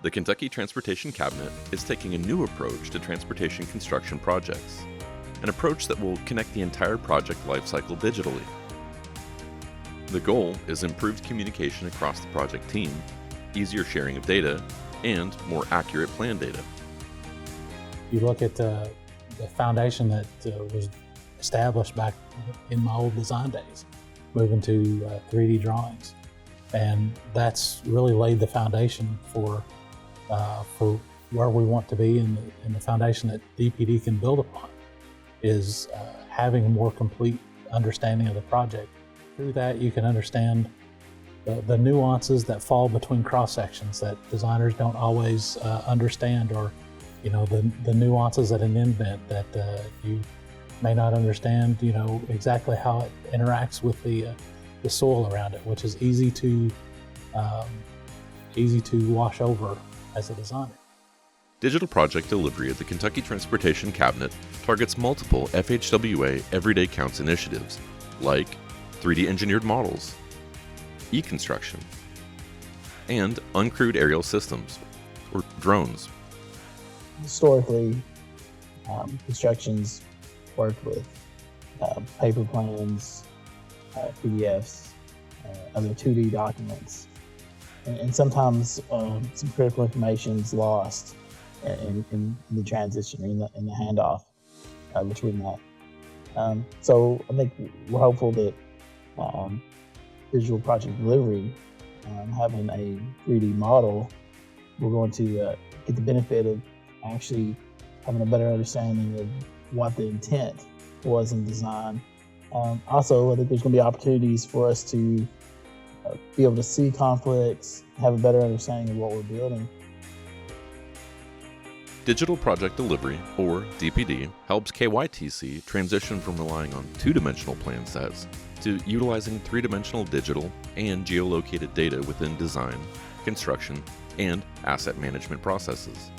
The Kentucky Transportation Cabinet is taking a new approach to transportation construction projects, an approach that will connect the entire project lifecycle digitally. The goal is improved communication across the project team, easier sharing of data, and more accurate plan data. You look at the foundation that was established back in my old design days, moving to 3D drawings. And that's really laid the foundation for where we want to be, and the foundation that DPD can build upon is having a more complete understanding of the project. Through that, you can understand the nuances that fall between cross sections that designers don't always understand, or the nuances at an indent that you may not understand. Exactly how it interacts with the soil around it, which is easy to wash over as a designer. Digital project delivery at the Kentucky Transportation Cabinet targets multiple FHWA Everyday Counts initiatives, like 3D engineered models, e-construction, and uncrewed aerial systems, or drones. Historically, construction's worked with paper plans, PDFs, other 2D documents, and sometimes some critical information is lost in the transition, in the handoff between that. So I think we're hopeful that digital project delivery, having a 3D model, we're going to get the benefit of actually having a better understanding of what the intent was in design. Also, I think there's going to be opportunities for us to be able to see conflicts, have a better understanding of what we're building. Digital Project Delivery, or DPD, helps KYTC transition from relying on two-dimensional plan sets to utilizing three-dimensional digital and geolocated data within design, construction, and asset management processes.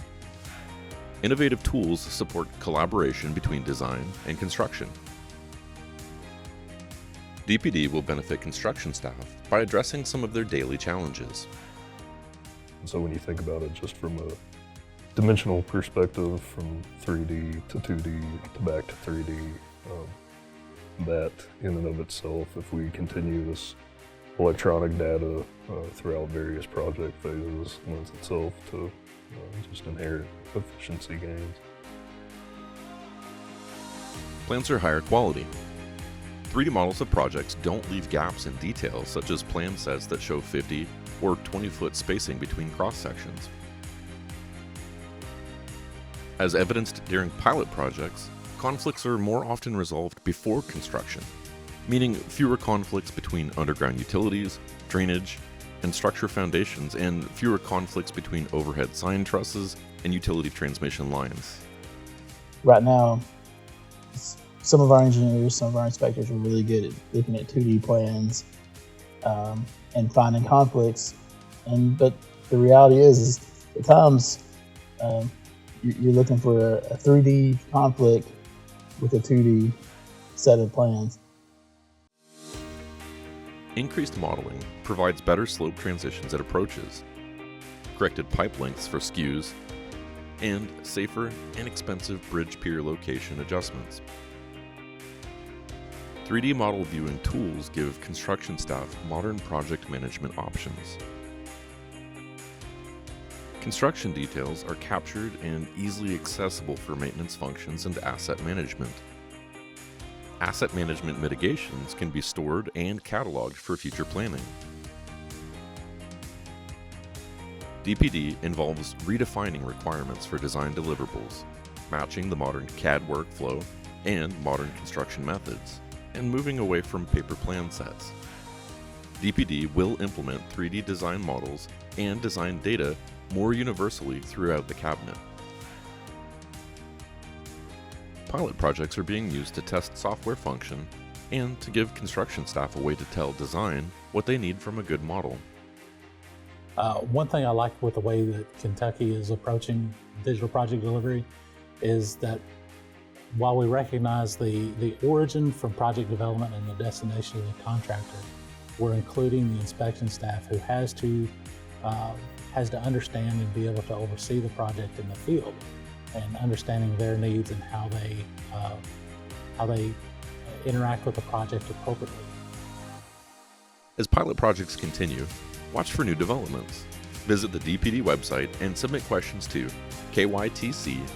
Innovative tools support collaboration between design and construction. DPD will benefit construction staff by addressing some of their daily challenges. So when you think about it just from a dimensional perspective, from 3D to 2D to back to 3D, that in and of itself, if we continue this electronic data throughout various project phases, lends itself to just inherent efficiency gains. Plans are higher quality. 3D models of projects don't leave gaps in details, such as plan sets that show 50 or 20-foot spacing between cross sections. As evidenced during pilot projects, conflicts are more often resolved before construction, meaning fewer conflicts between underground utilities, drainage, and structure foundations, and fewer conflicts between overhead sign trusses and utility transmission lines. Right now, some of our engineers, some of our inspectors are really good at looking at 2D plans and finding conflicts. But the reality is at times you're looking for a 3D conflict with a 2D set of plans. Increased modeling provides better slope transitions at approaches, corrected pipe lengths for skews, and safer, inexpensive bridge pier location adjustments. 3D model viewing tools give construction staff modern project management options. Construction details are captured and easily accessible for maintenance functions and asset management. Asset management mitigations can be stored and cataloged for future planning. DPD involves redefining requirements for design deliverables, matching the modern CAD workflow and modern construction methods, and moving away from paper plan sets. DPD will implement 3D design models and design data more universally throughout the cabinet. Pilot projects are being used to test software function and to give construction staff a way to tell design what they need from a good model. One thing I like with the way that Kentucky is approaching digital project delivery is that while we recognize the origin from project development and the destination of the contractor, we're including the inspection staff who has to has to understand and be able to oversee the project in the field, and understanding their needs and how they interact with the project appropriately. As pilot projects continue, watch for new developments. Visit the DPD website and submit questions to kytc.dpd-q&a@ky.gov.